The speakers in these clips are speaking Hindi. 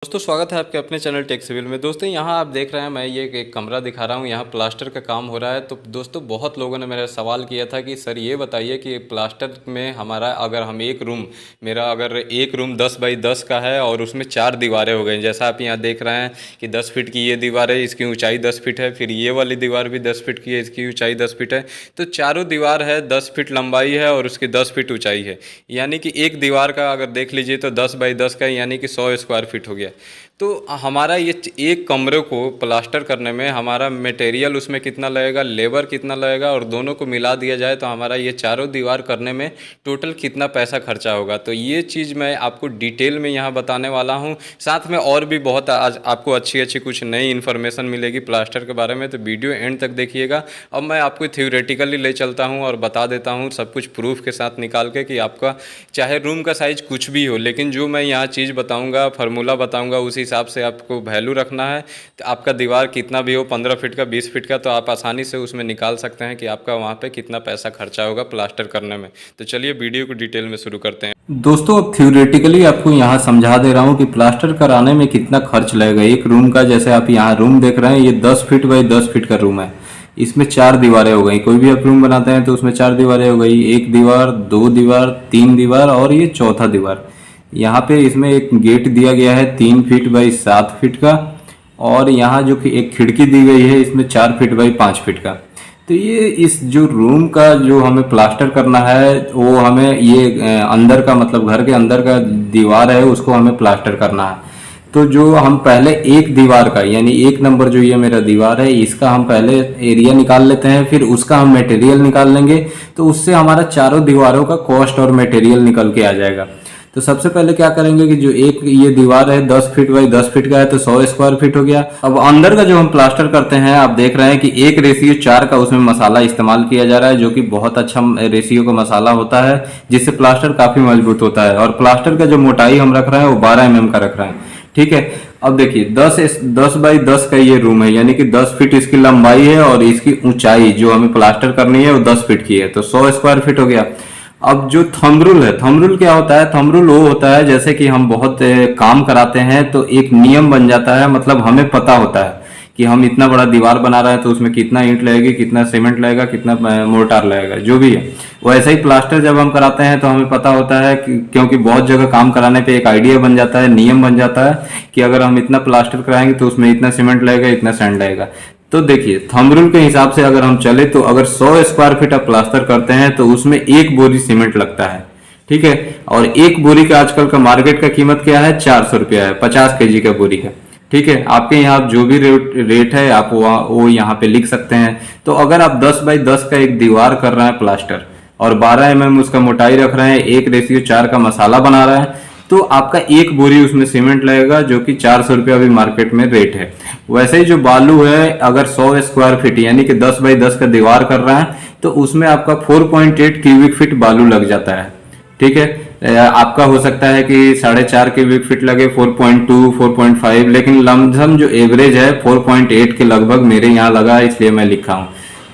दोस्तों स्वागत है आपके अपने चैनल टेक सिविल में। दोस्तों यहाँ आप देख रहे हैं, मैं ये एक कमरा दिखा रहा हूँ। यहाँ प्लास्टर का काम हो रहा है। तो दोस्तों बहुत लोगों ने मेरा सवाल किया था कि सर ये बताइए कि प्लास्टर में हमारा अगर हम एक रूम, मेरा अगर एक रूम 10 बाई 10 का है और उसमें 4 दीवारें हो गई, जैसा आप यहाँ देख रहे हैं कि 10 फीट की ये दीवार है, इसकी ऊँचाई 10 फीट है, फिर ये वाली दीवार भी 10 फीट की है, इसकी ऊँचाई 10 फीट है। तो चारों दीवार है 10 फीट लंबाई है और उसकी 10 फीट ऊँचाई है। यानी कि एक दीवार का अगर देख लीजिए तो 10 बाई 10 का यानी कि 100 स्क्वायर फीट हो गया। तो हमारा ये एक कमरे को प्लास्टर करने में हमारा मटेरियल उसमें कितना लगेगा, लेबर कितना लगेगा, और दोनों को मिला दिया जाए तो हमारा ये चारों दीवार करने में टोटल कितना पैसा खर्चा होगा। तो ये चीज़ मैं आपको डिटेल में यहाँ बताने वाला हूँ। साथ में और भी बहुत आज आपको अच्छी कुछ नई इन्फॉर्मेशन मिलेगी प्लास्टर के बारे में, तो वीडियो एंड तक देखिएगा। अब मैं आपको थ्योरेटिकली ले चलता हूँ और बता देता हूँ सब कुछ प्रूफ के साथ निकाल के कि आपका चाहे रूम का साइज़ कुछ भी हो, लेकिन जो मैं यहाँ चीज़ बताऊँगा, फार्मूला बताऊँगा, उसी हिसाब से आपको वैल्यू रखना है। तो आपका दीवार कितना भी हो, 15 फीट का, 20 फीट का, तो आप आसानी से उसमें निकाल सकते हैं कि आपका वहाँ पे कितना पैसा खर्चा होगा प्लास्टर करने में। तो चलिए वीडियो को डिटेल में शुरू करते हैं। दोस्तों अब थ्योरेटिकली आपको यहाँ समझा दे रहा हूँ कि प्लास्टर कराने में कितना खर्च लगेगा एक रूम का। जैसे आप यहाँ रूम देख रहे हैं, ये 10 फीट बाई 10 फीट का रूम है। इसमें 4 दीवारें हो गई। कोई भी आप रूम बनाते हैं तो उसमें 4 दीवारें हो गई, एक दीवार, 2 दीवार, 3 दीवार और ये चौथा दीवार। यहाँ पे इसमें एक गेट दिया गया है 3 फीट बाई 7 फीट का, और यहाँ जो कि एक खिड़की दी गई है इसमें 4 फीट बाई 5 फीट का। तो ये इस जो रूम का जो हमें प्लास्टर करना है वो हमें ये अंदर का, मतलब घर के अंदर का दीवार है उसको हमें प्लास्टर करना है। तो जो हम पहले एक दीवार का, यानी 1 नंबर जो ये मेरा दीवार है, इसका हम पहले एरिया निकाल लेते हैं, फिर उसका हम मटेरियल निकाल लेंगे। तो उससे हमारा चारों दीवारों का कॉस्ट और मटेरियल निकल के आ जाएगा। तो सबसे पहले क्या करेंगे कि जो एक ये दीवार है 10 फीट बाई 10 फीट का है, तो 100 स्क्वायर फीट हो गया। अब अंदर का जो हम प्लास्टर करते हैं, आप देख रहे हैं कि 1:4 का उसमें मसाला इस्तेमाल किया जा रहा है, जो कि बहुत अच्छा रेशियो का मसाला होता है, जिससे प्लास्टर काफी मजबूत होता है। और प्लास्टर का जो मोटाई हम रख रहे हैं वो 12 mm का रख रहे हैं। ठीक है, अब देखिए 10 बाई 10 का ये रूम है, यानी कि 10 फीट इसकी लंबाई है और इसकी ऊंचाई जो हमें प्लास्टर करनी है वो 10 फीट की है, तो 100 स्क्वायर फीट हो गया। अब जो थंब रूल है, थंब रूल क्या होता है? थंब रूल वो होता है जैसे कि हम बहुत काम कराते हैं तो एक नियम बन जाता है, मतलब हमें पता होता है कि हम इतना बड़ा दीवार बना रहे हैं तो उसमें कितना ईंट लगेगी, कितना सीमेंट लगेगा, कितना मोर्टार लगेगा, जो भी है। वैसे ही प्लास्टर जब हम कराते हैं तो हमें पता होता है क्योंकि बहुत जगह काम कराने पे एक आइडिया बन जाता है, नियम बन जाता है कि अगर हम इतना प्लास्टर कराएंगे तो उसमें इतना सीमेंट लगेगा, इतना सैंड लगेगा। तो देखिए थंब रूल के हिसाब से अगर हम चले तो अगर 100 स्क्वायर फीट आप प्लास्टर करते हैं तो उसमें 1 बोरी सीमेंट लगता है। ठीक है, और 1 बोरी का आजकल का मार्केट का कीमत क्या है? 400 रुपया है, 50 kg का बोरी का। ठीक है, आपके यहाँ जो भी रेट है आप वो यहाँ पे लिख सकते हैं। तो अगर आप 10 बाई 10 का एक दीवार कर रहे हैं प्लास्टर और 12 mm उसका मोटाई रख रहे हैं, 1:4 का मसाला बना रहे हैं, तो आपका 1 बोरी उसमें सीमेंट लगेगा, जो कि 400 रुपया अभी मार्केट में रेट है। वैसे ही जो बालू है, अगर 100 स्क्वायर फीट यानी कि 10 बाई 10 का दीवार कर रहा है तो उसमें आपका 4.8 क्यूबिक फीट बालू लग जाता है। ठीक है, आपका हो सकता है कि 4.5 क्यूबिक फीट लगे, 4.2, 4.5, लेकिन लमसम जो एवरेज है 4.8 के लगभग मेरे यहाँ लगा है, इसलिए मैं लिखा हूँ।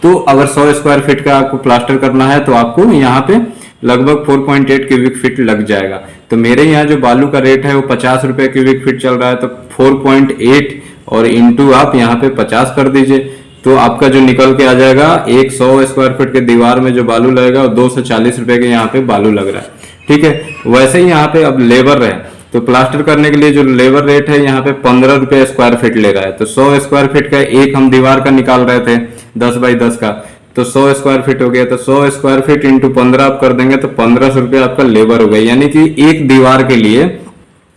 तो अगर 100 स्क्वायर फीट का आपको प्लास्टर करना है तो आपको यहाँ पे लगभग 4.8 क्यूबिक फीट लग जाएगा। तो मेरे यहाँ जो बालू का रेट है वो 50 रुपये क्यूबिक फीट चल रहा है, तो 4.8 और इंटू आप यहाँ पे 50 कर दीजिए, तो आपका जो निकल के आ जाएगा 100 स्क्वायर फीट के दीवार में जो बालू लगेगा वो 240 रुपये के यहाँ पे बालू लग रहा है। ठीक है, वैसे ही यहाँ पे अब लेबर है, तो प्लास्टर करने के लिए जो लेबर रेट है यहाँ पे 15 रुपये स्क्वायर फीट ले रहा है। तो 100 स्क्वायर फीट का एक हम दीवार का निकाल रहे थे 10 बाई 10 का, तो 100 स्क्वायर फीट हो गया। तो 100 स्क्वायर फीट इंटू 15 आप कर देंगे तो 1500 रुपये आपका लेबर हो गया। यानी कि एक दीवार के लिए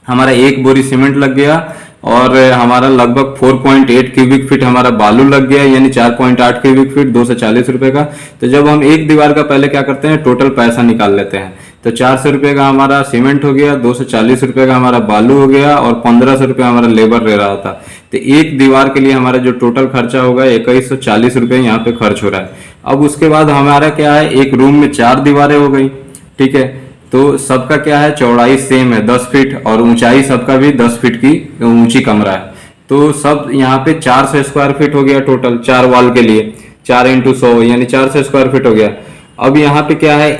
हमारा 1 बोरी सीमेंट लग गया और हमारा लगभग 4.8 क्यूबिक फीट हमारा बालू लग गया, यानी 4.8 क्यूबिक फीट 240 रुपये का। तो जब हम एक दीवार का पहले क्या करते हैं, टोटल पैसा निकाल लेते हैं। तो 400 रुपये का हमारा सीमेंट हो गया, 240 रुपये का हमारा बालू हो गया और 1500 रुपये हमारा लेबर रह रहा था। तो एक दीवार के लिए हमारा जो टोटल खर्चा होगा 2140 रुपये यहाँ पे खर्च हो रहा है। अब उसके बाद हमारा क्या है, एक रूम में 4 दीवारें हो गई। ठीक है, तो सबका क्या है, चौड़ाई सेम है 10 फीट और ऊंचाई सबका भी 10 फीट की ऊंची कमरा है। तो सब यहाँ पे 400 स्क्वायर फीट हो गया टोटल, 4 वॉल के लिए, 4 × 100 यानी 400 स्क्वायर फीट हो गया। अब यहाँ पे क्या है,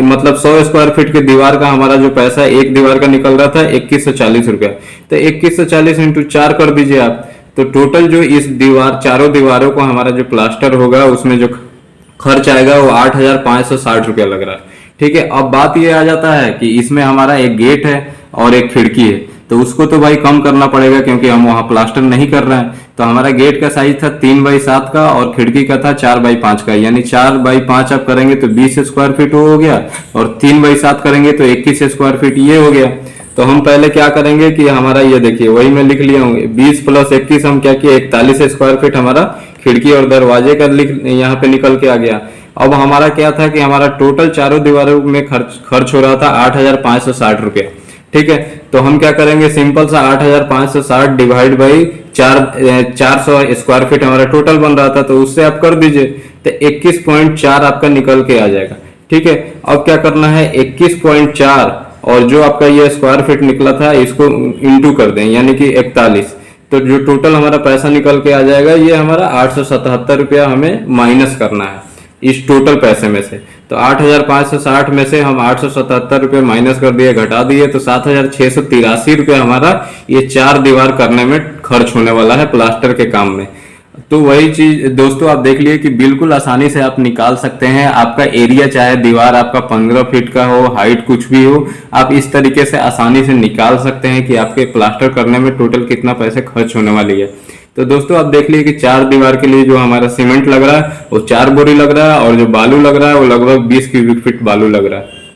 मतलब 100 स्क्वायर फीट के दीवार का हमारा जो पैसा है, एक दीवार का निकल रहा था 2140 रुपया। तो 2140 इंटू 4 कर दीजिए आप, तो टोटल जो इस चारों दीवारों को हमारा जो प्लास्टर होगा उसमें जो खर्च आएगा वो 8560 रुपया लग रहा है। ठीक है, अब बात ये आ जाता है कि इसमें हमारा एक गेट है और एक खिड़की है, तो उसको तो भाई कम करना पड़ेगा क्योंकि हम वहाँ प्लास्टर नहीं कर रहे हैं। तो हमारा गेट का साइज था 3x7 का और खिड़की का था 4x5 का, यानी 4x5 आप करेंगे तो 20 स्क्वायर फीट हो गया और 3x7 करेंगे तो 21 स्क्वायर फीट ये हो गया। तो हम पहले क्या करेंगे कि हमारा ये देखिए, वही मैं लिख लिया हूँ, 20 + 21 हम क्या किए, 41 स्क्वायर फीट हमारा खिड़की और दरवाजे का यहाँ पे निकल के आ गया। अब हमारा क्या था कि हमारा टोटल चारों दीवारों में खर्च हो रहा था 8560 रुपया। ठीक है, तो हम क्या करेंगे, सिंपल सा 8560 डिवाइड बाई 400 स्क्वायर फीट हमारा टोटल बन रहा था, तो उससे आप कर दीजिए तो 21.4 आपका निकल के आ जाएगा। ठीक है, अब क्या करना है, 21.4 और जो आपका ये स्क्वायर फीट निकला था इसको इंटू कर दें, यानी कि 41, तो जो टोटल हमारा पैसा निकल के आ जाएगा ये हमारा 877 रुपया हमें माइनस करना है इस टोटल पैसे में से। तो 8560 में से हम 877 रुपये माइनस कर दिए, घटा दिए, तो 7683 रुपये हमारा ये 4 दीवार करने में खर्च होने वाला है प्लास्टर के काम में। तो वही चीज दोस्तों आप देख लिए कि बिल्कुल आसानी से आप निकाल सकते हैं। आपका एरिया चाहे दीवार आपका 15 फीट का हो, हाइट कुछ भी हो, आप इस तरीके से आसानी से निकाल सकते हैं कि आपके प्लास्टर करने में टोटल कितना पैसे खर्च होने वाली है। तो दोस्तों आप देख लिए कि 4 दीवार के लिए जो हमारा सीमेंट लग रहा है वो 4 बोरी लग रहा है और जो बालू लग रहा है वो लगभग 20 क्यूबिक फीट बालू लग रहा है।